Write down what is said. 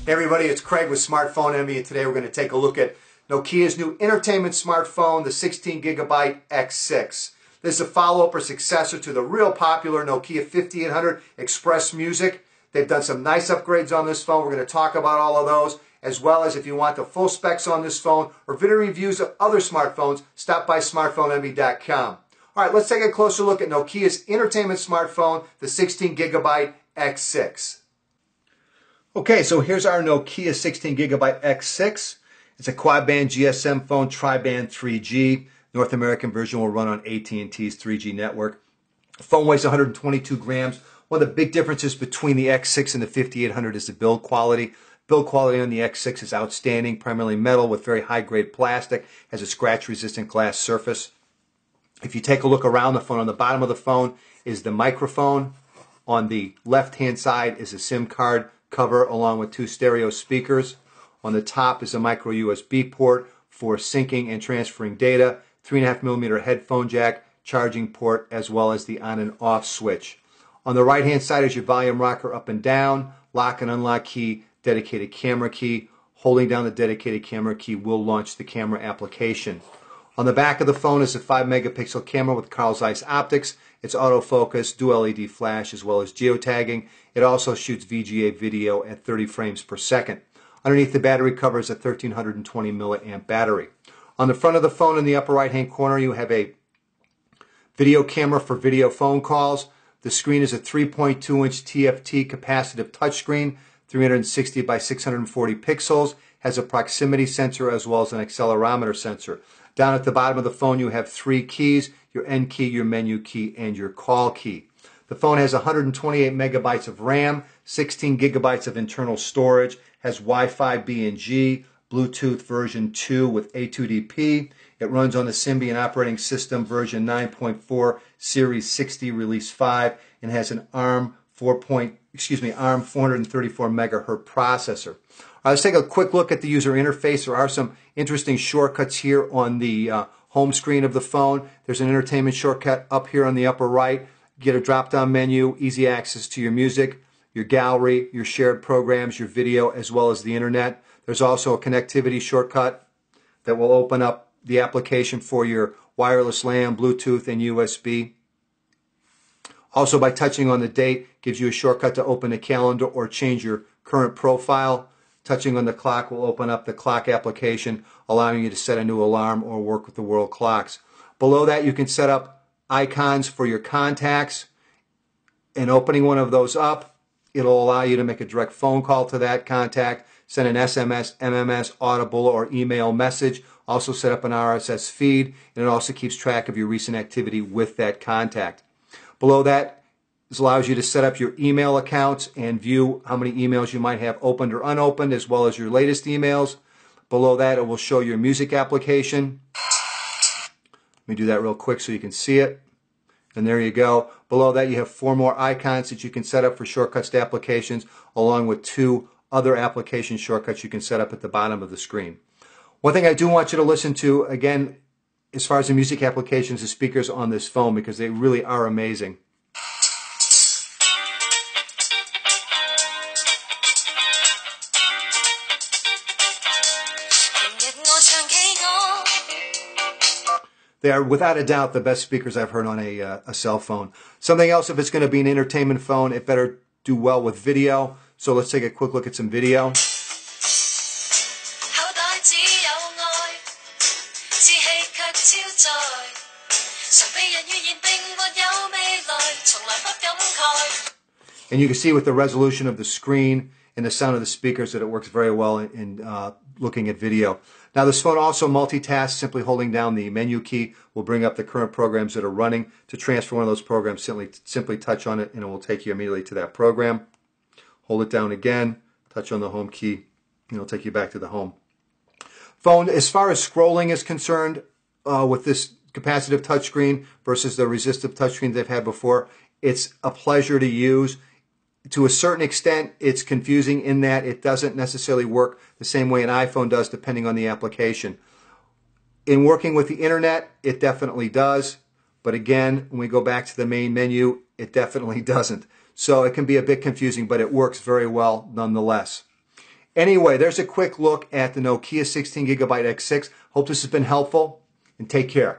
Hey everybody, it's Craig with Smartphone Envy, and today we're going to take a look at Nokia's new entertainment smartphone, the 16GB X6. This is a follow-up or successor to the real popular Nokia 5800 Express Music. They've done some nice upgrades on this phone. We're going to talk about all of those, as well as if you want the full specs on this phone or video reviews of other smartphones, stop by smartphoneenvy.com. All right, let's take a closer look at Nokia's entertainment smartphone, the 16GB X6. Okay, so here's our Nokia 16GB X6. It's a quad-band GSM phone, tri-band 3G. North American version will run on AT&T's 3G network. The phone weighs 122 grams. One of the big differences between the X6 and the 5800 is the build quality. Build quality on the X6 is outstanding, primarily metal with very high-grade plastic, has a scratch-resistant glass surface. If you take a look around the phone, on the bottom of the phone is the microphone. On the left-hand side is a SIM card cover along with two stereo speakers. On the top is a micro USB port for syncing and transferring data, 3.5mm headphone jack, charging port, as well as the on and off switch. On the right hand side is your volume rocker up and down, lock and unlock key, dedicated camera key. Holding down the dedicated camera key will launch the camera application. On the back of the phone is a 5-megapixel camera with Carl Zeiss optics. It's autofocus, dual LED flash, as well as geotagging. It also shoots VGA video at 30 frames per second. Underneath the battery cover is a 1320 milliamp battery. On the front of the phone in the upper right hand corner you have a video camera for video phone calls. The screen is a 3.2-inch TFT capacitive touchscreen, 360 by 640 pixels, has a proximity sensor as well as an accelerometer sensor. Down at the bottom of the phone you have three keys, your end key, your menu key, and your call key. The phone has 128 megabytes of RAM, 16 gigabytes of internal storage, has Wi-Fi B and G, Bluetooth version 2 with A2DP. It runs on the Symbian operating system version 9.4 Series 60 Release 5 and has an ARM 434 megahertz processor. Let's take a quick look at the user interface. There are some interesting shortcuts here on the home screen of the phone. There's an entertainment shortcut up here on the upper right. Get a drop-down menu, easy access to your music, your gallery, your shared programs, your video, as well as the internet. There's also a connectivity shortcut that will open up the application for your wireless LAN, Bluetooth, and USB. Also, by touching on the date, gives you a shortcut to open a calendar or change your current profile. Touching on the clock will open up the clock application, allowing you to set a new alarm or work with the world clocks. Below that, you can set up icons for your contacts. And opening one of those up, it'll allow you to make a direct phone call to that contact, send an SMS, MMS, audible, or email message. Also set up an RSS feed, and it also keeps track of your recent activity with that contact. Below that, this allows you to set up your email accounts and view how many emails you might have opened or unopened, as well as your latest emails. Below that, it will show your music application. Let me do that real quick so you can see it. And there you go. Below that, you have 4 more icons that you can set up for shortcuts to applications, along with 2 other application shortcuts you can set up at the bottom of the screen. One thing I do want you to listen to, again, as far as the music applications, the speakers on this phone, because they really are amazing. They are, without a doubt, the best speakers I've heard on a cell phone. Something else, if it's going to be an entertainment phone, it better do well with video. So let's take a quick look at some video. And you can see with the resolution of the screen and the sound of the speakers that it works very well in looking at video. Now this phone also multitasks. Simply holding down the menu key will bring up the current programs that are running. To transfer one of those programs, simply touch on it and it will take you immediately to that program. Hold it down again, touch on the home key, and it'll take you back to the home. Phone, as far as scrolling is concerned, with this capacitive touchscreen versus the resistive touchscreens they've had before, it's a pleasure to use. To a certain extent, it's confusing in that it doesn't necessarily work the same way an iPhone does depending on the application. In working with the internet, it definitely does. But again, when we go back to the main menu, it definitely doesn't. So it can be a bit confusing, but it works very well nonetheless. Anyway, there's a quick look at the Nokia 16GB X6. Hope this has been helpful, and take care.